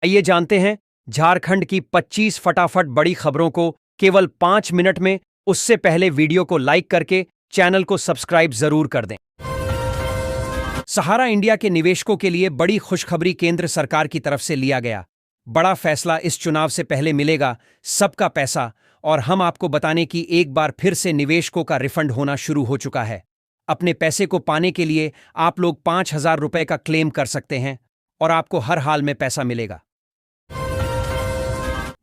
आइए जानते हैं झारखंड की 25 फटाफट बड़ी खबरों को केवल 5 मिनट में। उससे पहले वीडियो को लाइक करके चैनल को सब्सक्राइब जरूर कर दें। सहारा इंडिया के निवेशकों के लिए बड़ी खुशखबरी केंद्र सरकार की तरफ से लिया गया बड़ा फैसला। इस चुनाव से पहले मिलेगा सबका पैसा, और हम आपको बताने की एक बार फिर से निवेशकों का रिफंड होना शुरू हो चुका है। अपने पैसे को पाने के लिए आप लोग 5,000 रुपए का क्लेम कर सकते हैं और आपको हर हाल में पैसा मिलेगा।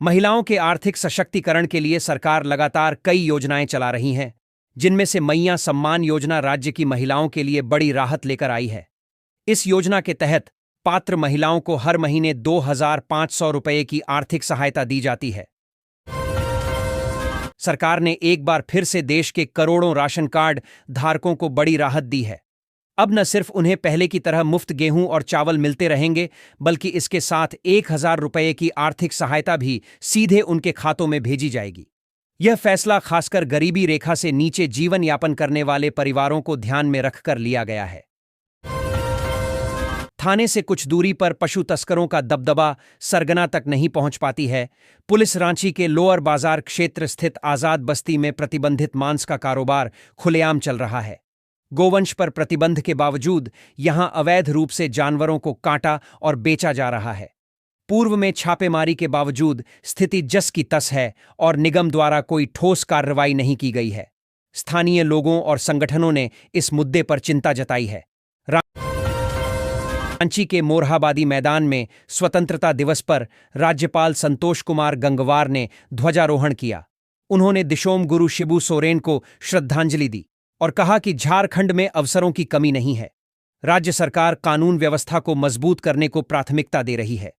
महिलाओं के आर्थिक सशक्तिकरण के लिए सरकार लगातार कई योजनाएं चला रही हैं, जिनमें से मैया सम्मान योजना राज्य की महिलाओं के लिए बड़ी राहत लेकर आई है। इस योजना के तहत पात्र महिलाओं को हर महीने 2,500 रुपये की आर्थिक सहायता दी जाती है। सरकार ने एक बार फिर से देश के करोड़ों राशन कार्ड धारकों को बड़ी राहत दी है। अब न सिर्फ उन्हें पहले की तरह मुफ्त गेहूं और चावल मिलते रहेंगे, बल्कि इसके साथ 1,000 रुपये की आर्थिक सहायता भी सीधे उनके खातों में भेजी जाएगी। यह फैसला खासकर गरीबी रेखा से नीचे जीवन यापन करने वाले परिवारों को ध्यान में रखकर लिया गया है। थाने से कुछ दूरी पर पशु तस्करों का दबदबा सरगना तक नहीं पहुंच पाती है। पुलिस रांची के लोअर बाजार क्षेत्र स्थित आजाद बस्ती में प्रतिबंधित मांस का कारोबार खुलेआम चल रहा है। गोवंश पर प्रतिबंध के बावजूद यहां अवैध रूप से जानवरों को काटा और बेचा जा रहा है। पूर्व में छापेमारी के बावजूद स्थिति जस की तस है और निगम द्वारा कोई ठोस कार्रवाई नहीं की गई है। स्थानीय लोगों और संगठनों ने इस मुद्दे पर चिंता जताई है। रांची के मोरहाबादी मैदान में स्वतंत्रता दिवस पर राज्यपाल संतोष कुमार गंगवार ने ध्वजारोहण किया। उन्होंने दिशोम गुरु शिबू सोरेन को श्रद्धांजलि दी और कहा कि झारखंड में अवसरों की कमी नहीं है। राज्य सरकार कानून व्यवस्था को मजबूत करने को प्राथमिकता दे रही है।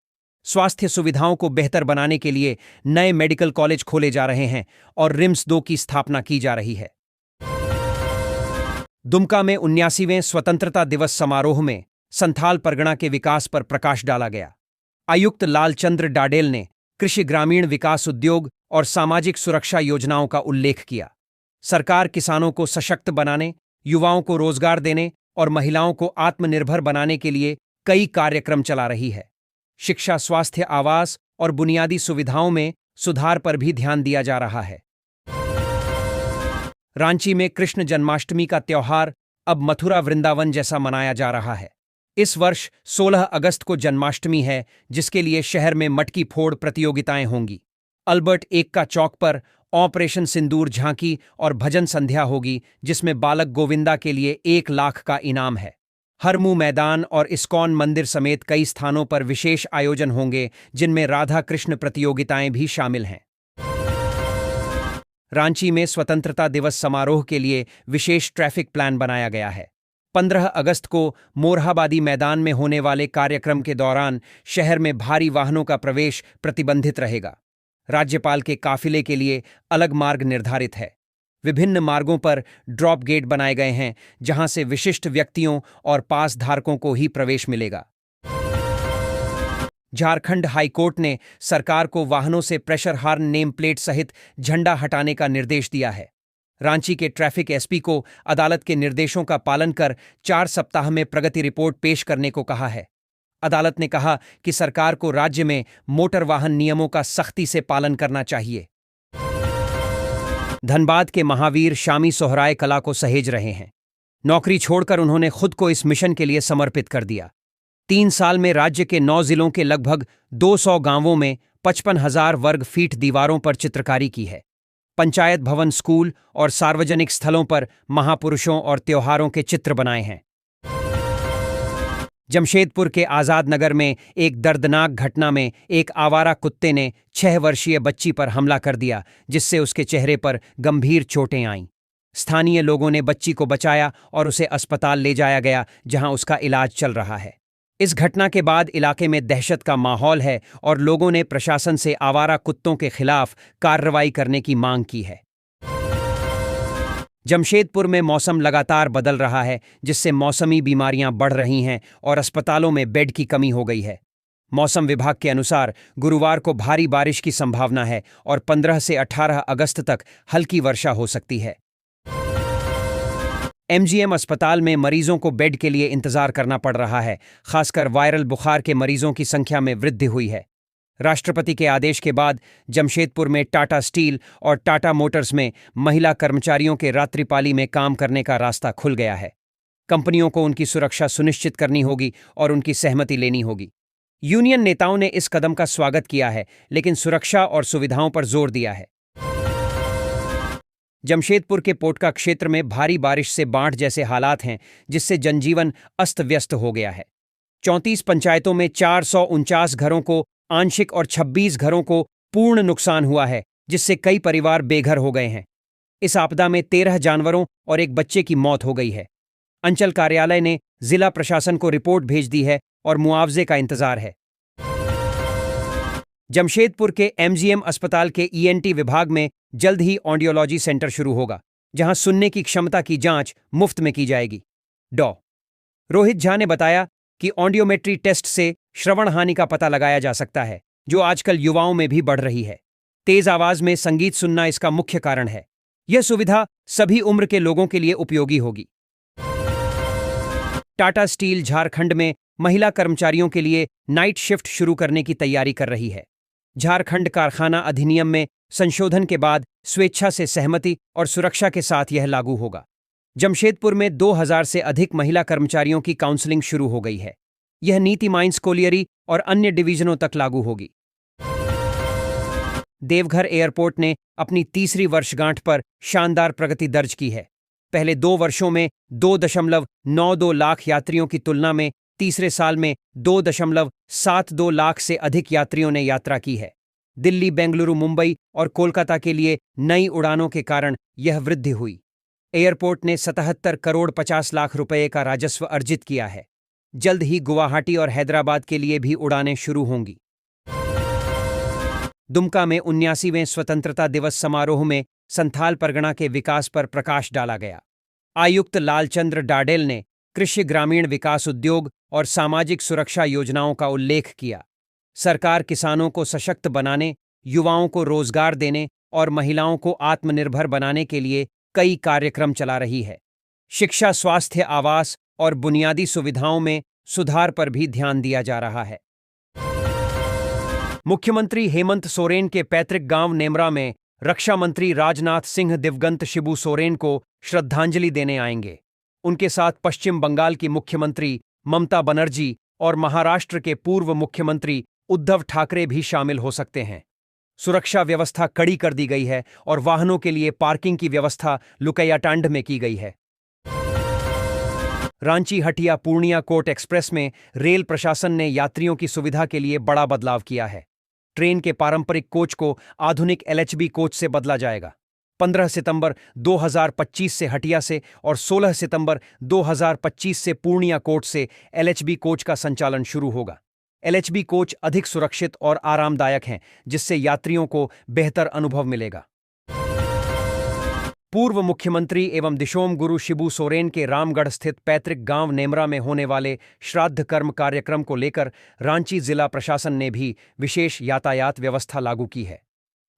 स्वास्थ्य सुविधाओं को बेहतर बनाने के लिए नए मेडिकल कॉलेज खोले जा रहे हैं और रिम्स 2 की स्थापना की जा रही है। दुमका में 79वें स्वतंत्रता दिवस समारोह में संथाल परगना के विकास पर प्रकाश डाला गया। आयुक्त लालचंद्र डाडेल ने कृषि, ग्रामीण विकास, उद्योग और सामाजिक सुरक्षा योजनाओं का उल्लेख किया। सरकार किसानों को सशक्त बनाने, युवाओं को रोजगार देने और महिलाओं को आत्मनिर्भर बनाने के लिए कई कार्यक्रम चला रही है। शिक्षा, स्वास्थ्य, आवास और बुनियादी सुविधाओं में सुधार पर भी ध्यान दिया जा रहा है। रांची में कृष्ण जन्माष्टमी का त्योहार अब मथुरा वृंदावन जैसा मनाया जा रहा है। इस वर्ष 16 अगस्त को जन्माष्टमी है, जिसके लिए शहर में मटकी फोड़ प्रतियोगिताएं होंगी। अल्बर्ट एक्का चौक पर ऑपरेशन सिंदूर झांकी और भजन संध्या होगी, जिसमें बालक गोविंदा के लिए 1 लाख का इनाम है। हरमू मैदान और इस्कॉन मंदिर समेत कई स्थानों पर विशेष आयोजन होंगे, जिनमें राधा कृष्ण प्रतियोगिताएं भी शामिल हैं। रांची में स्वतंत्रता दिवस समारोह के लिए विशेष ट्रैफिक प्लान बनाया गया है। 15 अगस्त को मोरहाबादी मैदान में होने वाले कार्यक्रम के दौरान शहर में भारी वाहनों का प्रवेश प्रतिबंधित रहेगा। राज्यपाल के काफिले के लिए अलग मार्ग निर्धारित है। विभिन्न मार्गों पर ड्रॉप गेट बनाए गए हैं, जहां से विशिष्ट व्यक्तियों और पास धारकों को ही प्रवेश मिलेगा। झारखंड हाईकोर्ट ने सरकार को वाहनों से प्रेशर हार्न नेम प्लेट सहित झंडा हटाने का निर्देश दिया है। रांची के ट्रैफिक एसपी को अदालत के निर्देशों का पालन कर 4 सप्ताह में प्रगति रिपोर्ट पेश करने को कहा है। अदालत ने कहा कि सरकार को राज्य में मोटर वाहन नियमों का सख्ती से पालन करना चाहिए। धनबाद के महावीर शामी सोहराय कला को सहेज रहे हैं। नौकरी छोड़कर उन्होंने खुद को इस मिशन के लिए समर्पित कर दिया। 3 साल में राज्य के 9 जिलों के लगभग 200 गांवों में 55,000 वर्ग फीट दीवारों पर चित्रकारी की है। पंचायत भवन, स्कूल और सार्वजनिक स्थलों पर महापुरुषों और त्योहारों के चित्र बनाए हैं। जमशेदपुर के आजाद नगर में एक दर्दनाक घटना में एक आवारा कुत्ते ने 6 वर्षीय बच्ची पर हमला कर दिया, जिससे उसके चेहरे पर गंभीर चोटें आईं। स्थानीय लोगों ने बच्ची को बचाया और उसे अस्पताल ले जाया गया, जहां उसका इलाज चल रहा है। इस घटना के बाद इलाके में दहशत का माहौल है और लोगों ने प्रशासन से आवारा कुत्तों के खिलाफ कार्रवाई करने की मांग की है। जमशेदपुर में मौसम लगातार बदल रहा है, जिससे मौसमी बीमारियां बढ़ रही हैं और अस्पतालों में बेड की कमी हो गई है। मौसम विभाग के अनुसार गुरुवार को भारी बारिश की संभावना है और 15 से 18 अगस्त तक हल्की वर्षा हो सकती है। एमजीएम अस्पताल में मरीजों को बेड के लिए इंतजार करना पड़ रहा है। खासकर वायरल बुखार के मरीजों की संख्या में वृद्धि हुई है। राष्ट्रपति के आदेश के बाद जमशेदपुर में टाटा स्टील और टाटा मोटर्स में महिला कर्मचारियों के रात्रिपाली में काम करने का रास्ता खुल गया है। कंपनियों को उनकी सुरक्षा सुनिश्चित करनी होगी और उनकी सहमति लेनी होगी। यूनियन नेताओं ने इस कदम का स्वागत किया है, लेकिन सुरक्षा और सुविधाओं पर जोर दिया है। जमशेदपुर के पोटका क्षेत्र में भारी बारिश से बाढ़ जैसे हालात हैं, जिससे जनजीवन अस्त व्यस्त हो गया है। 34 पंचायतों में 449 घरों को आंशिक और 26 घरों को पूर्ण नुकसान हुआ है, जिससे कई परिवार बेघर हो गए हैं। इस आपदा में 13 जानवरों और एक बच्चे की मौत हो गई है। अंचल कार्यालय ने जिला प्रशासन को रिपोर्ट भेज दी है और मुआवजे का इंतजार है। जमशेदपुर के एमजीएम अस्पताल के ईएनटी विभाग में जल्द ही ऑडियोलॉजी सेंटर शुरू होगा, जहां सुनने की क्षमता की जांच मुफ्त में की जाएगी। डॉ. रोहित झा ने बताया कि ऑडियोमेट्री टेस्ट से श्रवण हानि का पता लगाया जा सकता है, जो आजकल युवाओं में भी बढ़ रही है। तेज आवाज में संगीत सुनना इसका मुख्य कारण है। यह सुविधा सभी उम्र के लोगों के लिए उपयोगी होगी। टाटा स्टील झारखंड में महिला कर्मचारियों के लिए नाइट शिफ्ट शुरू करने की तैयारी कर रही है। झारखंड कारखाना अधिनियम में संशोधन के बाद स्वेच्छा से सहमति और सुरक्षा के साथ यह लागू होगा। जमशेदपुर में 2000 से अधिक महिला कर्मचारियों की काउंसलिंग शुरू हो गई है। यह नीति माइंस कोलियरी और अन्य डिवीजनों तक लागू होगी। देवघर एयरपोर्ट ने अपनी तीसरी वर्षगांठ पर शानदार प्रगति दर्ज की है। पहले 2 वर्षों में 2.92 लाख यात्रियों की तुलना में तीसरे साल में 2.72 लाख से अधिक यात्रियों ने यात्रा की है। दिल्ली, बेंगलुरु, मुंबई और कोलकाता के लिए नई उड़ानों के कारण यह वृद्धि हुई। एयरपोर्ट ने 77 करोड़ 50 लाख रुपए का राजस्व अर्जित किया है। जल्द ही गुवाहाटी और हैदराबाद के लिए भी उड़ानें शुरू होंगी। दुमका में 79वें स्वतंत्रता दिवस समारोह में संथाल परगना के विकास पर प्रकाश डाला गया। आयुक्त लालचंद्र डाडेल ने कृषि, ग्रामीण विकास, उद्योग और सामाजिक सुरक्षा योजनाओं का उल्लेख किया। सरकार किसानों को सशक्त बनाने, युवाओं को रोजगार देने और महिलाओं को आत्मनिर्भर बनाने के लिए कई कार्यक्रम चला रही है। शिक्षा, स्वास्थ्य, आवास और बुनियादी सुविधाओं में सुधार पर भी ध्यान दिया जा रहा है। मुख्यमंत्री हेमंत सोरेन के पैतृक गांव नेमरा में रक्षा मंत्री राजनाथ सिंह दिवंगत शिबू सोरेन को श्रद्धांजलि देने आएंगे। उनके साथ पश्चिम बंगाल की मुख्यमंत्री ममता बनर्जी और महाराष्ट्र के पूर्व मुख्यमंत्री उद्धव ठाकरे भी शामिल हो सकते हैं। सुरक्षा व्यवस्था कड़ी कर दी गई है और वाहनों के लिए पार्किंग की व्यवस्था लुकैयाटांड में की गई है। रांची हटिया पूर्णिया कोट एक्सप्रेस में रेल प्रशासन ने यात्रियों की सुविधा के लिए बड़ा बदलाव किया है। ट्रेन के पारंपरिक कोच को आधुनिक एलएचबी कोच से बदला जाएगा। 15 सितंबर 2025 से हटिया से और 16 सितंबर 2025 से पूर्णिया कोट से एलएचबी कोच का संचालन शुरू होगा। एलएचबी कोच अधिक सुरक्षित और आरामदायक हैं, जिससे यात्रियों को बेहतर अनुभव मिलेगा। पूर्व मुख्यमंत्री एवं दिशोम गुरु शिबू सोरेन के रामगढ़ स्थित पैतृक गांव नेमरा में होने वाले श्राद्ध कर्म कार्यक्रम को लेकर रांची जिला प्रशासन ने भी विशेष यातायात व्यवस्था लागू की है।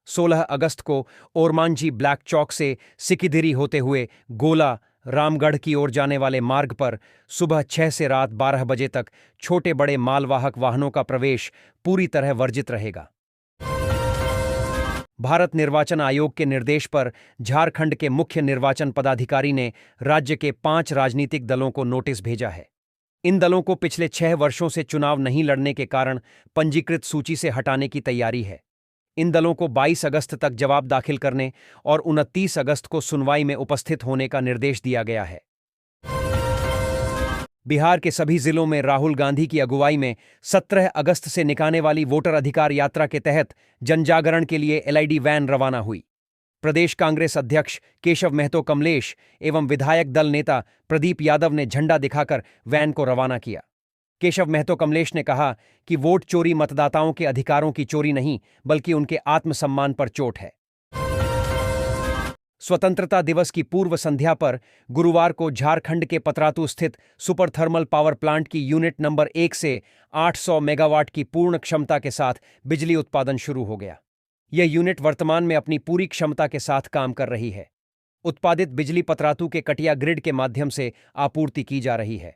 16 अगस्त को ओरमांझी ब्लैक चौक से सिकिदिरी होते हुए गोला, रामगढ़ की ओर जाने वाले मार्ग पर सुबह 6 से रात 12 बजे तक छोटे बड़े मालवाहक वाहनों का प्रवेश पूरी तरह वर्जित रहेगा। भारत निर्वाचन आयोग के निर्देश पर झारखंड के मुख्य निर्वाचन पदाधिकारी ने राज्य के 5 राजनीतिक दलों को नोटिस भेजा है। इन दलों को पिछले 6 वर्षों से चुनाव नहीं लड़ने के कारण पंजीकृत सूची से हटाने की तैयारी है। इन दलों को 22 अगस्त तक जवाब दाखिल करने और 29 अगस्त को सुनवाई में उपस्थित होने का निर्देश दिया गया है। बिहार के सभी जिलों में राहुल गांधी की अगुवाई में 17 अगस्त से निकालने वाली वोटर अधिकार यात्रा के तहत जनजागरण के लिए एलईडी वैन रवाना हुई। प्रदेश कांग्रेस अध्यक्ष केशव महतो कमलेश एवं विधायक दल नेता प्रदीप यादव ने झंडा दिखाकर वैन को रवाना किया। केशव महतो कमलेश ने कहा कि वोट चोरी मतदाताओं के अधिकारों की चोरी नहीं, बल्कि उनके आत्मसम्मान पर चोट है। स्वतंत्रता दिवस की पूर्व संध्या पर गुरुवार को झारखंड के पतरातू स्थित सुपर थर्मल पावर प्लांट की यूनिट नंबर 1 से 800 मेगावाट की पूर्ण क्षमता के साथ बिजली उत्पादन शुरू हो गया। यह यूनिट वर्तमान में अपनी पूरी क्षमता के साथ काम कर रही है। उत्पादित बिजली पतरातू के कटिया ग्रिड के माध्यम से आपूर्ति की जा रही है।